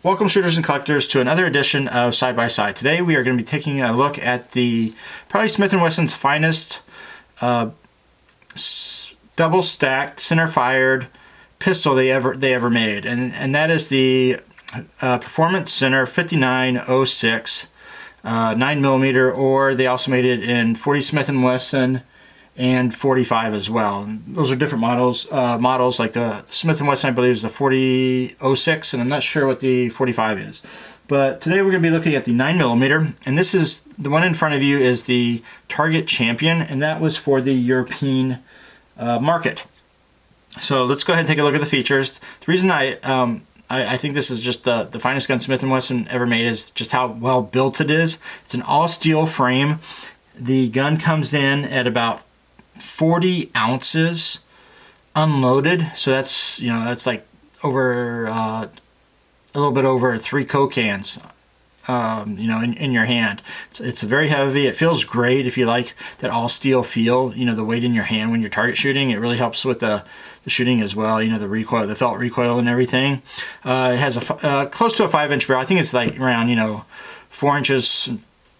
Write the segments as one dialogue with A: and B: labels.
A: Welcome shooters and collectors to another edition of Side by Side. Today we are going to be taking a look at the probably Smith & Wesson's finest double stacked center fired pistol they ever made, and that is the Performance Center 5906 9mm, or they also made it in 40 Smith & Wesson and 45 as well. And those are different models. Models like the Smith & Wesson, I believe, is the 4006, and I'm not sure what the 45 is. But today we're going to be looking at the 9mm, and this is the one in front of you is the Target Champion, and that was for the European market. So let's go ahead and take a look at the features. The reason I think this is just the finest gun Smith & Wesson ever made is just how well built it is. It's an all steel frame. The gun comes in at about 40 ounces unloaded, so that's like over a little bit over 3 Coke cans in your hand. It's very heavy. It feels great if you like that all steel feel, the weight in your hand when you're target shooting. It really helps with the shooting as well, the recoil, the felt recoil and everything. It has a close to a 5-inch barrel. I think it's like around 4 inches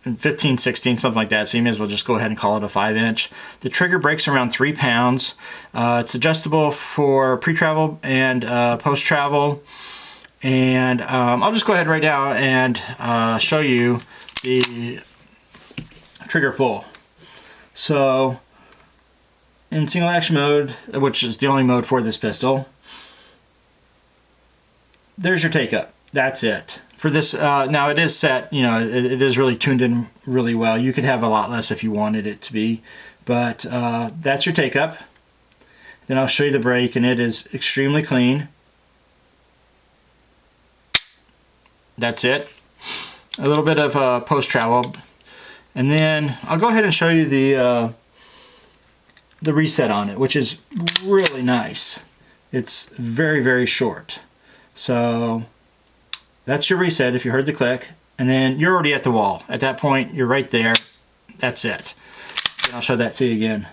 A: and 15, 16, something like that, so you may as well just go ahead and call it a 5-inch. The trigger breaks around 3 pounds. It's adjustable for pre-travel and post-travel. And I'll just go ahead right now and show you the trigger pull. So in single action mode, which is the only mode for this pistol, there's your take up. That's it. For this, now it is set, it is really tuned in really well. You could have a lot less if you wanted it to be, but that's your take up. Then I'll show you the break, and it is extremely clean. That's it. A little bit of post-travel, and then I'll go ahead and show you the reset on it, which is really nice. It's very, very short. So that's your reset if you heard the click, and then you're already at the wall. At that point, you're right there. That's it. And I'll show that to you again.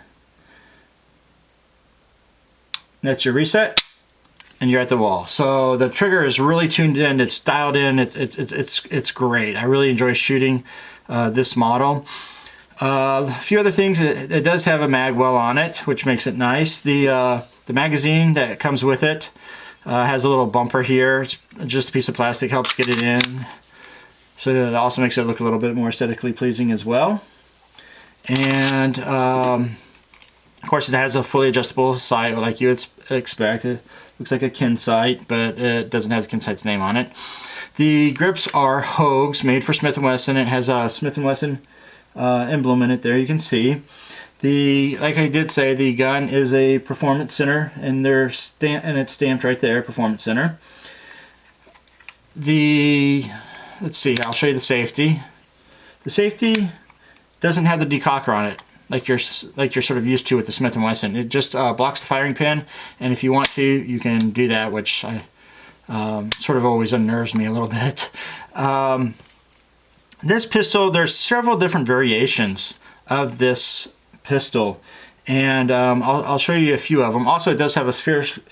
A: That's your reset, and you're at the wall. So the trigger is really tuned in. It's dialed in. It's great. I really enjoy shooting this model. A few other things. It does have a mag well on it, which makes it nice. The magazine that comes with it has a little bumper here. It's just a piece of plastic, helps get it in. So that also makes it look a little bit more aesthetically pleasing as well. And of course it has a fully adjustable sight like you would expect. It looks like a Kin sight, but it doesn't have the Kin sight's name on it. The grips are Hogues, made for Smith & Wesson. It has a Smith & Wesson emblem in it there, you can see. Like I did say, the gun is a Performance Center, and it's stamped right there, Performance Center. Let's see, I'll show you the safety. The safety doesn't have the decocker on it, like you're sort of used to with the Smith & Wesson. It just blocks the firing pin, and if you want to, you can do that, which sort of always unnerves me a little bit. This pistol, there's several different variations of this pistol, and I'll show you a few of them. Also, it does have a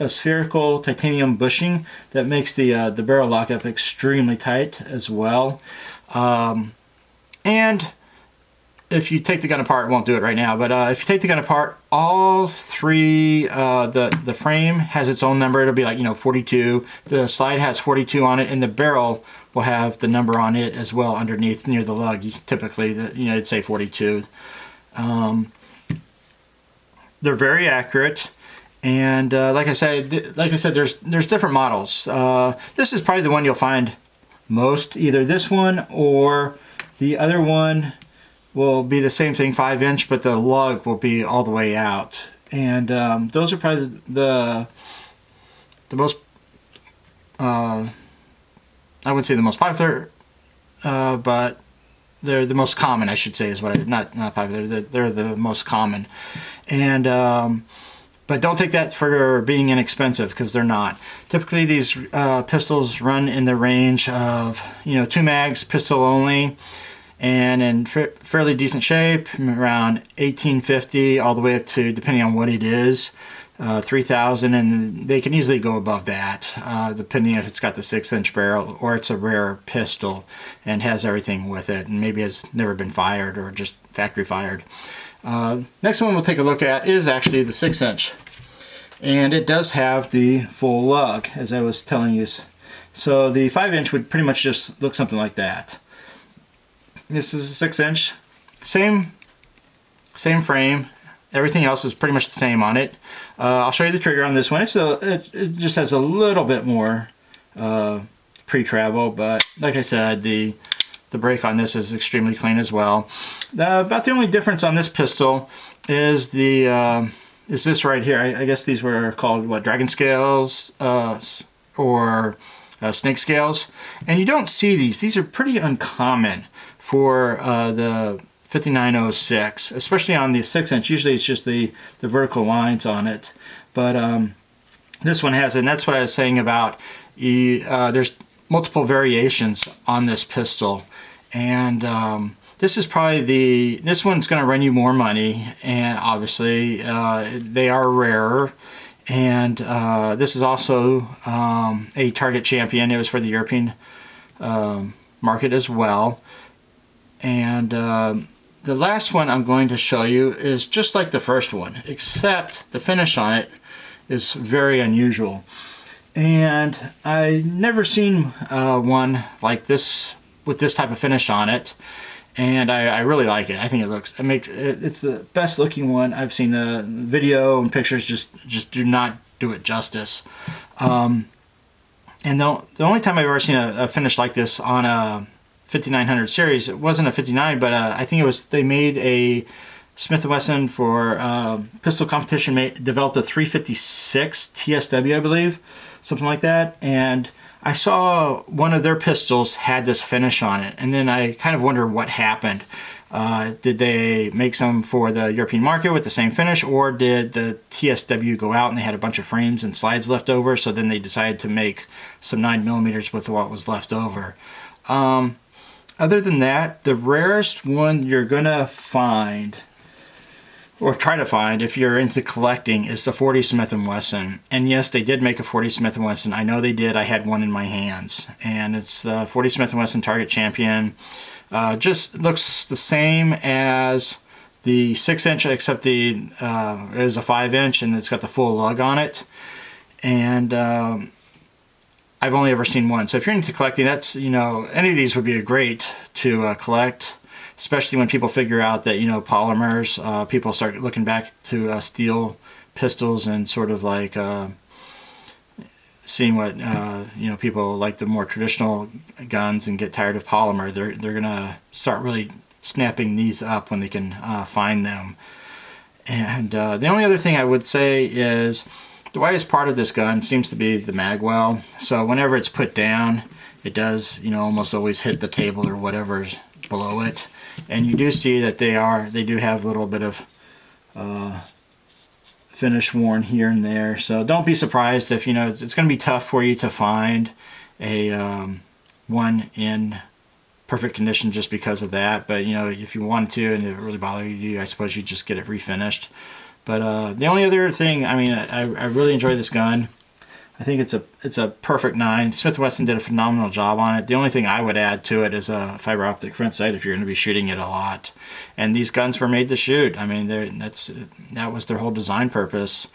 A: spherical titanium bushing that makes the barrel lockup extremely tight as well. And if you take the gun apart, I won't do it right now, but if you take the gun apart, all three, the frame has its own number. It'll be like 42. The slide has 42 on it, and the barrel will have the number on it as well underneath near the lug. Typically, it'd say 42. They're very accurate, and like I said, there's different models. This is probably the one you'll find most. Either this one or the other one will be the same thing, 5-inch, but the lug will be all the way out. And those are probably the most, I wouldn't say the most popular, but they're the most common, I should say, is what not popular. They're the most common, and but don't take that for being inexpensive, because they're not. Typically, these pistols run in the range of 2 mags, pistol only, and in fairly decent shape, around $18.50 all the way up to, depending on what it is, 3,000, and they can easily go above that, depending if it's got the 6-inch barrel or it's a rare pistol and has everything with it, and maybe has never been fired or just factory fired. Next one we'll take a look at is actually the 6-inch, and it does have the full lug, as I was telling you. So the 5-inch would pretty much just look something like that. This is a 6-inch, same frame. Everything else is pretty much the same on it. I'll show you the trigger on this one. It just has a little bit more pre-travel, but like I said, the brake on this is extremely clean as well. About the only difference on this pistol is this right here. I guess these were called what, dragon scales or snake scales, and you don't see these. These are pretty uncommon for the 5906, especially on the 6-inch. Usually it's just the vertical lines on it, but this one has it, and that's what I was saying about there's multiple variations on this pistol, and this is probably this one's going to run you more money, and obviously they are rarer, and this is also a Target champion. It was for the European market as well, and the last one I'm going to show you is just like the first one, except the finish on it is very unusual. And I never seen one like this with this type of finish on it, and I really like it. I think it's the best looking one I've seen. The video and pictures just do not do it justice. And the only time I've ever seen a finish like this on a 5900 series, it wasn't a 59, but I think they made a Smith & Wesson for pistol competition, developed a 356 TSW, I believe, something like that, and I saw one of their pistols had this finish on it, and then I kind of wonder what happened. Did they make some for the European market with the same finish, or did the TSW go out and they had a bunch of frames and slides left over, so then they decided to make some 9mm with what was left over? Other than that, the rarest one you're gonna find, or try to find if you're into collecting, is the 40 Smith & Wesson. And yes, they did make a 40 Smith & Wesson. I know they did. I had one in my hands, and it's the 40 Smith & Wesson Target Champion. Just looks the same as the 6-inch, except it is a 5-inch, and it's got the full lug on it. And I've only ever seen one. So if you're into collecting, that's, any of these would be great to collect, especially when people figure out that, polymers, people start looking back to steel pistols and sort of like seeing what, people like the more traditional guns and get tired of polymer. They're going to start really snapping these up when they can find them. And the only other thing I would say is, the widest part of this gun seems to be the mag well. So whenever it's put down, it does, almost always hit the table or whatever's below it. And you do see that they do have a little bit of finish worn here and there. So don't be surprised if, it's going to be tough for you to find a one in perfect condition just because of that. But, if you wanted to and it really bothered you, I suppose you just get it refinished. But the only other thing, I really enjoy this gun. I think it's a perfect 9. Smith & Wesson did a phenomenal job on it. The only thing I would add to it is a fiber optic front sight if you're going to be shooting it a lot. And these guns were made to shoot. That was their whole design purpose,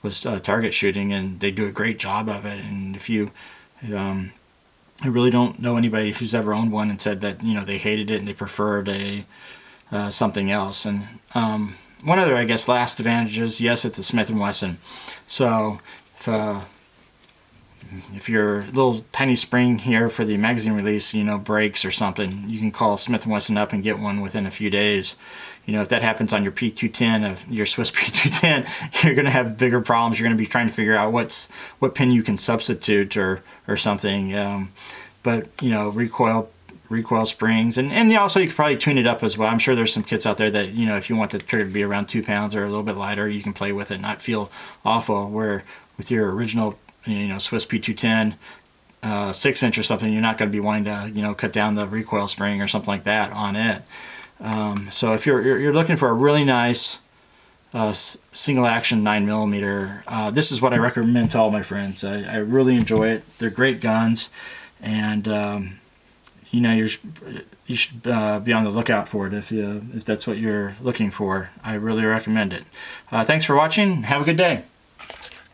A: was target shooting, and they do a great job of it. And if you, I really don't know anybody who's ever owned one and said that they hated it and they preferred something else. And one other, I guess, last advantage is, yes, it's a Smith & Wesson. So if your little tiny spring here for the magazine release, breaks or something, you can call Smith & Wesson up and get one within a few days. If that happens on your P210, of your Swiss P210, you're going to have bigger problems. You're going to be trying to figure out what pin you can substitute or something. But recoil springs, and also you could probably tune it up as well. I'm sure there's some kits out there that if you want the trigger to be around 2 pounds or a little bit lighter, you can play with it and not feel awful, where with your original Swiss P210 6-inch or something, you're not going to be wanting to cut down the recoil spring or something like that on it. So if you're looking for a really nice single action 9mm. This is what I recommend to all my friends. I really enjoy it. They're great guns, and you know, you should be on the lookout for it if that's what you're looking for. I really recommend it. Thanks for watching. Have a good day.